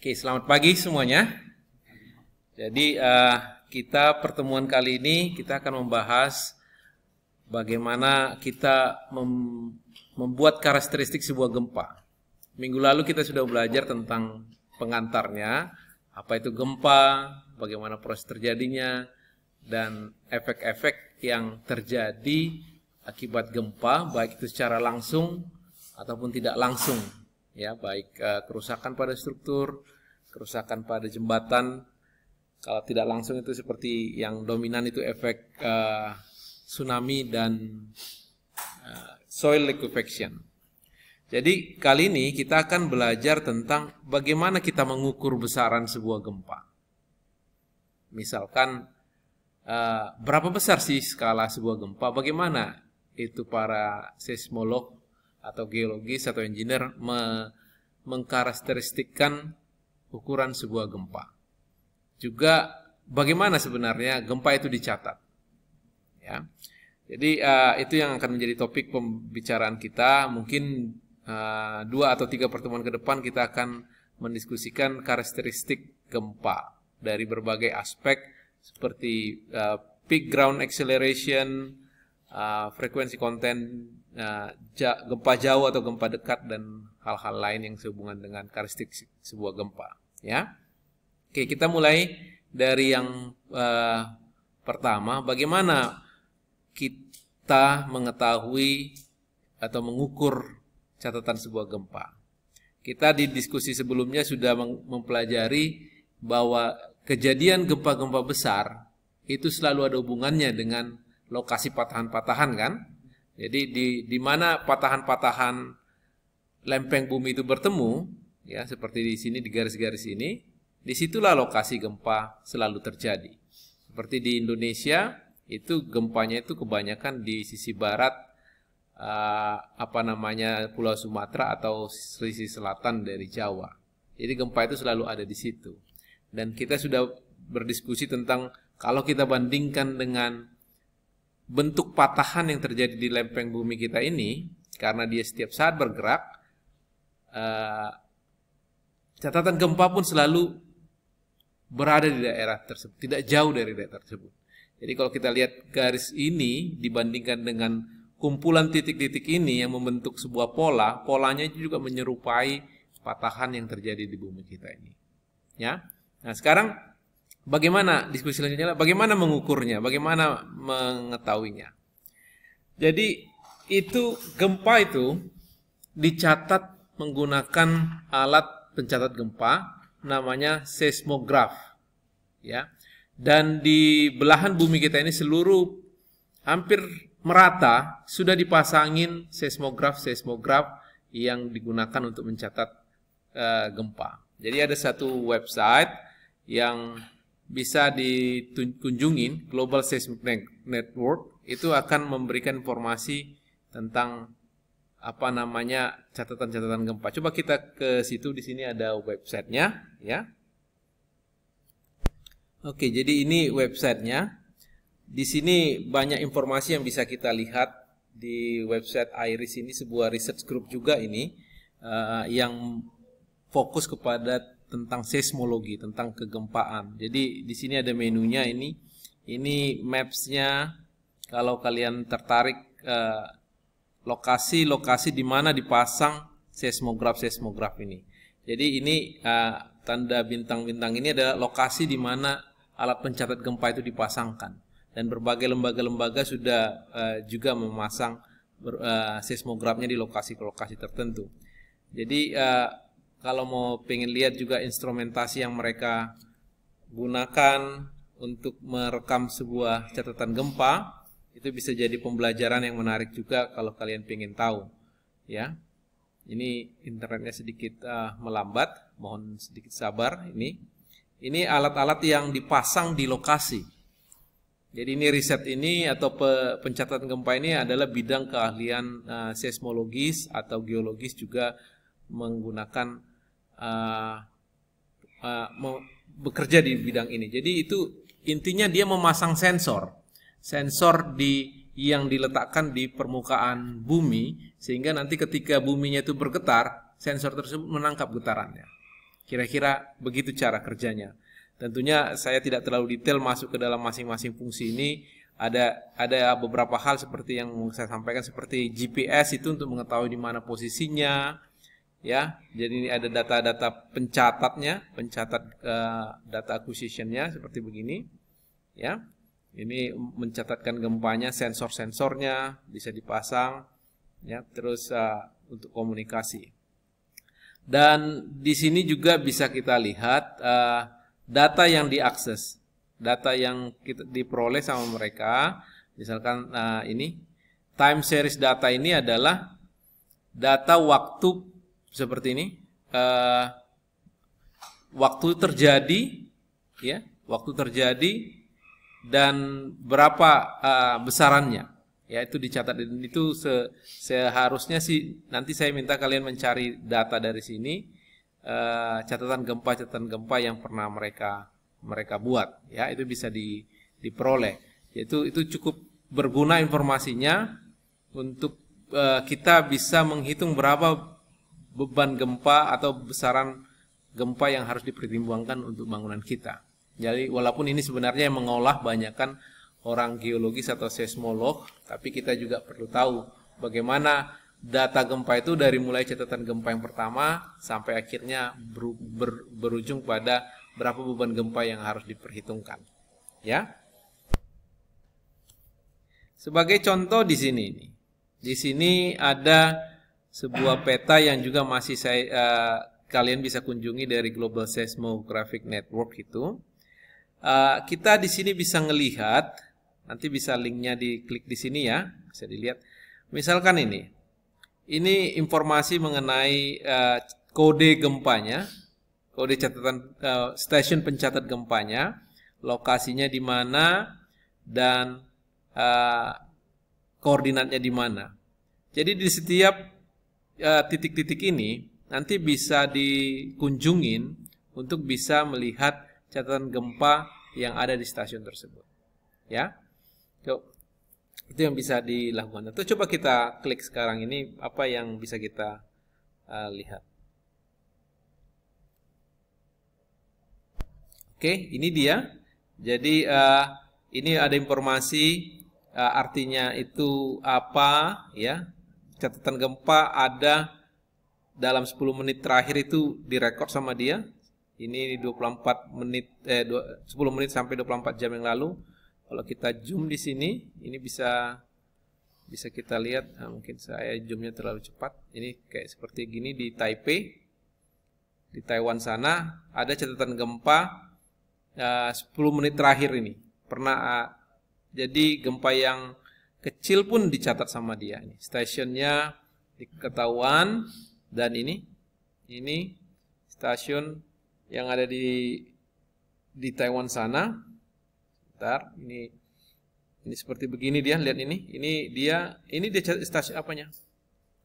Oke, selamat pagi semuanya. Jadi kita pertemuan kali ini kita akan membahas bagaimana kita membuat karakteristik sebuah gempa. Minggu lalu kita sudah belajar tentang pengantarnya, apa itu gempa, bagaimana proses terjadinya, dan efek-efek yang terjadi akibat gempa, baik itu secara langsung ataupun tidak langsung. Ya, baik kerusakan pada struktur, kerusakan pada jembatan. Kalau tidak langsung itu seperti yang dominan itu efek tsunami dan soil liquefaction. Jadi kali ini kita akan belajar tentang bagaimana kita mengukur besaran sebuah gempa. Misalkan berapa besar sih skala sebuah gempa? Bagaimana itu para seismolog atau geologis atau engineer mengkarakteristikkan ukuran sebuah gempa. Juga bagaimana sebenarnya gempa itu dicatat. Ya. Jadi itu yang akan menjadi topik pembicaraan kita. Mungkin 2 atau 3 pertemuan ke depan kita akan mendiskusikan karakteristik gempa dari berbagai aspek seperti peak ground acceleration, frekuensi konten, gempa jauh atau gempa dekat, dan hal-hal lain yang sehubungan dengan karakteristik sebuah gempa. Ya, oke, kita mulai dari yang pertama, bagaimana kita mengetahui atau mengukur catatan sebuah gempa. Kita di diskusi sebelumnya sudah mempelajari bahwa kejadian gempa-gempa besar itu selalu ada hubungannya dengan lokasi patahan-patahan, kan? Jadi di mana patahan-patahan lempeng bumi itu bertemu, ya seperti di sini di garis-garis ini, disitulah lokasi gempa selalu terjadi. Seperti di Indonesia itu gempanya itu kebanyakan di sisi barat, Pulau Sumatera atau sisi selatan dari Jawa. Jadi gempa itu selalu ada di situ. Dan kita sudah berdiskusi tentang kalau kita bandingkan dengan bentuk patahan yang terjadi di lempeng bumi kita ini, karena dia setiap saat bergerak, catatan gempa pun selalu berada di daerah tersebut, tidak jauh dari daerah tersebut. Jadi kalau kita lihat garis ini dibandingkan dengan kumpulan titik-titik ini yang membentuk sebuah pola, polanya juga menyerupai patahan yang terjadi di bumi kita ini. Ya. Nah, sekarang bagaimana diskusi selanjutnya? Bagaimana mengukurnya? Bagaimana mengetahuinya? Jadi itu gempa itu dicatat menggunakan alat pencatat gempa namanya seismograf. Ya. Dan di belahan bumi kita ini seluruh hampir merata sudah dipasangin seismograf yang digunakan untuk mencatat gempa. Jadi ada satu website yang bisa dikunjungin, Global Seismic Network, itu akan memberikan informasi tentang catatan-catatan gempa. Coba kita ke situ, di sini ada websitenya, ya. Oke, jadi ini websitenya. Di sini banyak informasi yang bisa kita lihat di website IRIS ini, sebuah research group juga ini yang fokus kepada tentang seismologi, tentang kegempaan. Jadi di sini ada menunya ini maps-nya. Kalau kalian tertarik lokasi-lokasi di mana dipasang seismograf ini. Jadi ini tanda bintang-bintang ini adalah lokasi di mana alat pencatat gempa itu dipasangkan. Dan berbagai lembaga-lembaga sudah juga memasang seismografnya di lokasi-lokasi tertentu. Jadi kalau mau pengen lihat juga instrumentasi yang mereka gunakan untuk merekam sebuah catatan gempa, itu bisa jadi pembelajaran yang menarik juga kalau kalian pengen tahu. Ya, ini internetnya sedikit melambat, mohon sedikit sabar. Ini alat-alat yang dipasang di lokasi. Jadi ini riset ini atau pencatatan gempa ini adalah bidang keahlian seismologis atau geologis juga menggunakan bekerja di bidang ini. Jadi itu intinya dia memasang sensor yang diletakkan di permukaan bumi, sehingga nanti ketika buminya itu bergetar, sensor tersebut menangkap getarannya. Kira-kira begitu cara kerjanya. Tentunya saya tidak terlalu detail masuk ke dalam masing-masing fungsi ini. Ada beberapa hal seperti yang saya sampaikan, seperti GPS itu untuk mengetahui di mana posisinya, ya. Jadi ini ada data-data pencatatnya, pencatat data acquisitionnya seperti begini, ya. Ini mencatatkan gempanya, sensor-sensornya bisa dipasang, ya. Terus untuk komunikasi. Dan di sini juga bisa kita lihat data yang diakses, data yang kita diperoleh sama mereka. Misalkan ini time series data ini adalah data waktu seperti ini, waktu terjadi, ya, waktu terjadi dan berapa besarannya, ya, itu dicatat. Dan itu seharusnya sih nanti saya minta kalian mencari data dari sini, catatan gempa yang pernah mereka buat, ya, itu bisa diperoleh. Itu cukup berguna informasinya untuk kita bisa menghitung berapa beban gempa atau besaran gempa yang harus dipertimbangkan untuk bangunan kita. Jadi walaupun ini sebenarnya yang mengolah banyakkan orang geologis atau seismolog, tapi kita juga perlu tahu bagaimana data gempa itu dari mulai catatan gempa yang pertama sampai akhirnya berujung pada berapa beban gempa yang harus diperhitungkan, ya. Sebagai contoh di sini nih. Di sini ada sebuah peta yang juga masih kalian bisa kunjungi dari Global Seismographic Network itu. Kita di sini bisa ngelihat, nanti bisa linknya diklik di sini ya, bisa dilihat. Misalkan ini informasi mengenai kode gempanya, kode catatan stasiun pencatat gempanya, lokasinya di mana dan koordinatnya di mana. Jadi di setiap titik-titik ini nanti bisa dikunjungin untuk bisa melihat catatan gempa yang ada di stasiun tersebut, ya. Itu yang bisa dilakukan. Atau coba kita klik sekarang ini apa yang bisa kita lihat. Oke, ini dia. Jadi ini ada informasi, artinya itu apa, ya. Catatan gempa ada dalam 10 menit terakhir itu direkod sama dia. Ini 24 menit 10 menit sampai 24 jam yang lalu. Kalau kita zoom di sini, ini bisa kita lihat. Mungkin saya zoomnya terlalu cepat. Ini kayak seperti gini di Taipei, di Taiwan sana ada catatan gempa 10 menit terakhir ini. Pernah jadi gempa yang kecil pun dicatat sama dia. Ini stasiunnya diketahuan, dan ini stasiun yang ada di Taiwan sana. Bentar, ini seperti begini dia, lihat ini dia stasiun apanya?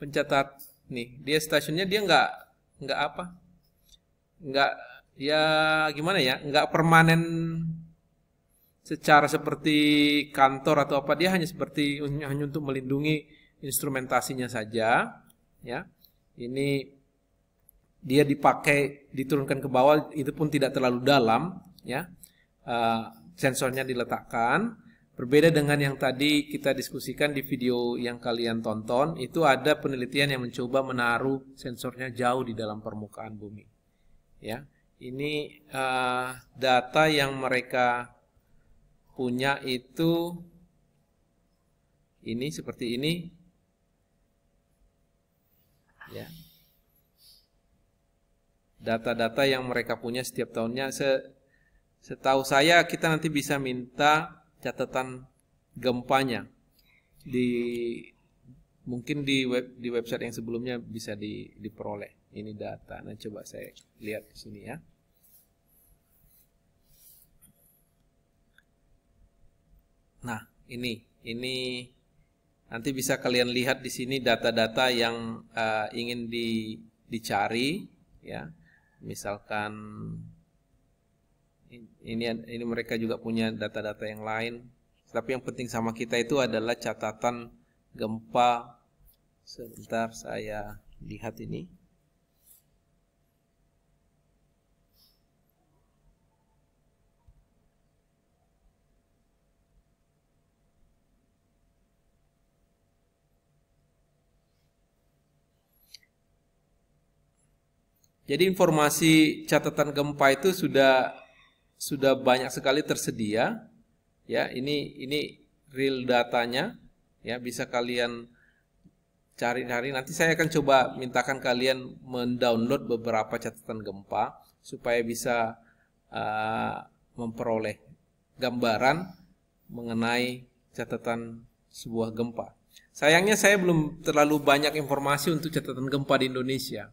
Pencatat nih, dia stasiunnya dia nggak apa? Nggak, ya gimana ya? Nggak permanen secara seperti kantor atau apa, dia hanya untuk melindungi instrumentasinya saja, ya. Ini dia diturunkan ke bawah, itu pun tidak terlalu dalam, ya. Sensornya diletakkan. Berbeda dengan yang tadi kita diskusikan di video yang kalian tonton, itu ada penelitian yang mencoba menaruh sensornya jauh di dalam permukaan bumi, ya. Ini data yang mereka punya itu ini seperti ini, ya. Data-data yang mereka punya setiap tahunnya. Setahu saya kita nanti bisa minta catatan gempanya mungkin di website yang sebelumnya bisa diperoleh ini data. Nah, coba saya lihat di sini ya. Nah, ini nanti bisa kalian lihat di sini data-data yang ingin dicari, ya. Misalkan ini mereka juga punya data-data yang lain. Tapi yang penting sama kita itu adalah catatan gempa. Sebentar saya lihat ini. Jadi informasi catatan gempa itu sudah banyak sekali tersedia. Ya, ini real datanya. Ya, bisa kalian cari-cari. Nanti saya akan coba mintakan kalian mendownload beberapa catatan gempa supaya bisa memperoleh gambaran mengenai catatan sebuah gempa. Sayangnya saya belum terlalu banyak informasi untuk catatan gempa di Indonesia.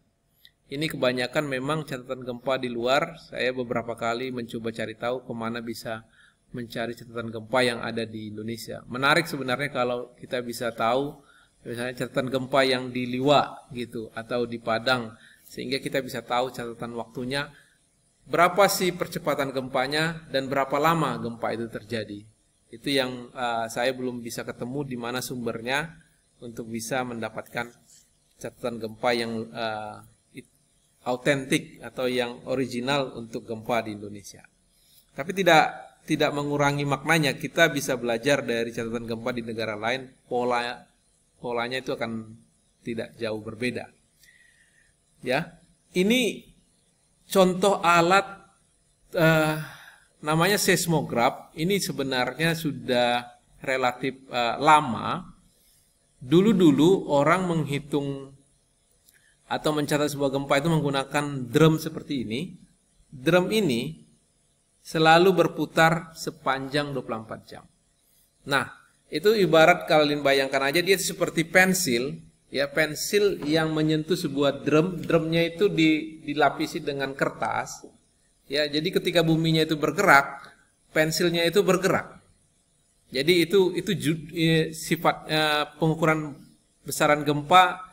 Ini kebanyakan memang catatan gempa di luar. Saya beberapa kali mencoba cari tahu kemana bisa mencari catatan gempa yang ada di Indonesia. Menarik sebenarnya kalau kita bisa tahu misalnya catatan gempa yang di Liwa gitu atau di Padang, sehingga kita bisa tahu catatan waktunya berapa sih percepatan gempanya dan berapa lama gempa itu terjadi. Itu yang saya belum bisa ketemu di mana sumbernya untuk bisa mendapatkan catatan gempa yang autentik atau yang original untuk gempa di Indonesia. Tapi tidak mengurangi maknanya. Kita bisa belajar dari catatan gempa di negara lain, polanya itu akan tidak jauh berbeda. Ya, ini contoh alat namanya seismograf. Ini sebenarnya sudah relatif lama. Dulu orang menghitung atau mencatat sebuah gempa itu menggunakan drum seperti ini. Drum ini selalu berputar sepanjang 24 jam. Nah, itu ibarat kalian bayangkan aja dia seperti pensil, ya, pensil yang menyentuh sebuah drum. Drumnya itu dilapisi dengan kertas. Ya, jadi ketika buminya itu bergerak, pensilnya itu bergerak. Jadi itu sifat pengukuran besaran gempa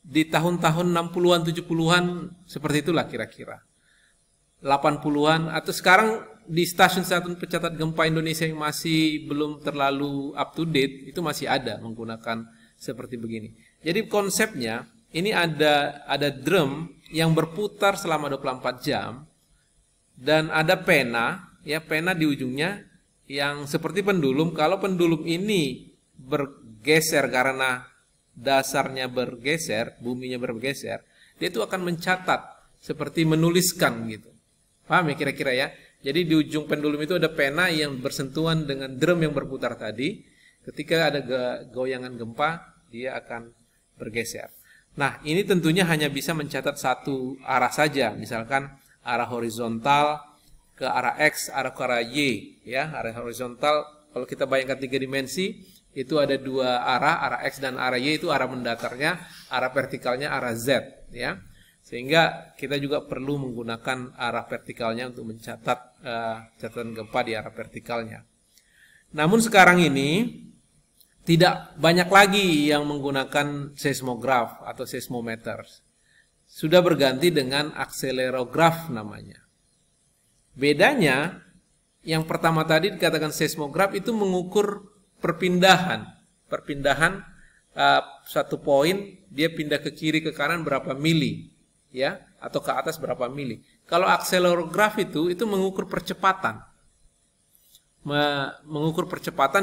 di tahun-tahun 60-an, 70-an seperti itulah kira-kira. 80-an atau sekarang di stasiun-stasiun pencatat gempa Indonesia yang masih belum terlalu up to date itu masih ada menggunakan seperti begini. Jadi konsepnya ini ada drum yang berputar selama 24 jam dan ada pena, ya, pena di ujungnya yang seperti pendulum. Kalau pendulum ini bergeser karena dasarnya bergeser, buminya bergeser, dia itu akan mencatat seperti menuliskan gitu. Paham ya kira-kira ya? Jadi di ujung pendulum itu ada pena yang bersentuhan dengan drum yang berputar tadi. Ketika ada goyangan gempa, dia akan bergeser. Nah, ini tentunya hanya bisa mencatat satu arah saja. Misalkan arah horizontal ke arah X, arah ke arah Y, ya. Arah horizontal kalau kita bayangkan 3 dimensi, itu ada 2 arah X dan arah Y itu arah mendatarnya, arah vertikalnya arah Z, ya. Sehingga kita juga perlu menggunakan arah vertikalnya untuk mencatat catatan gempa di arah vertikalnya. Namun sekarang ini tidak banyak lagi yang menggunakan seismograf atau seismometer. Sudah berganti dengan akselerograf namanya. Bedanya, yang pertama tadi dikatakan seismograf itu mengukur perpindahan satu poin dia pindah ke kiri ke kanan berapa mili, ya, atau ke atas berapa mili. Kalau akselerograf itu mengukur percepatan,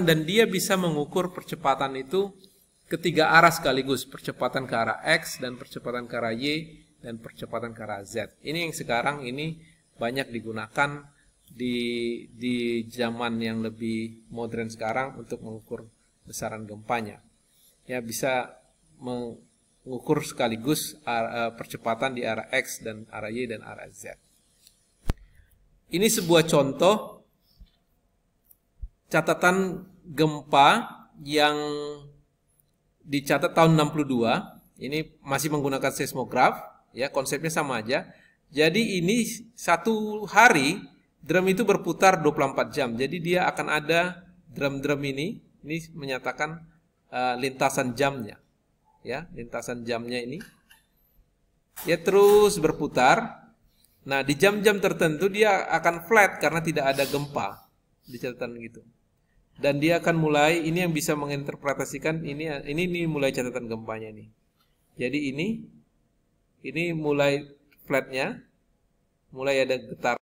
dan dia bisa mengukur percepatan itu ketiga arah sekaligus, percepatan ke arah X dan percepatan ke arah Y dan percepatan ke arah Z. Ini yang sekarang ini banyak digunakan di zaman yang lebih modern sekarang untuk mengukur besaran gempanya. Ya, bisa mengukur sekaligus percepatan di arah X dan arah Y dan arah Z. Ini sebuah contoh catatan gempa yang dicatat tahun 62. Ini masih menggunakan seismograf, ya, konsepnya sama aja. Jadi ini satu hari drum itu berputar 24 jam. Jadi dia akan ada drum-drum ini menyatakan lintasan jamnya. Ya, lintasan jamnya ini. Dia terus berputar. Nah, di jam-jam tertentu dia akan flat karena tidak ada gempa di catatan gitu. Dan dia akan mulai, ini yang bisa menginterpretasikan ini mulai catatan gempanya nih. Jadi ini mulai flatnya, mulai ada getar.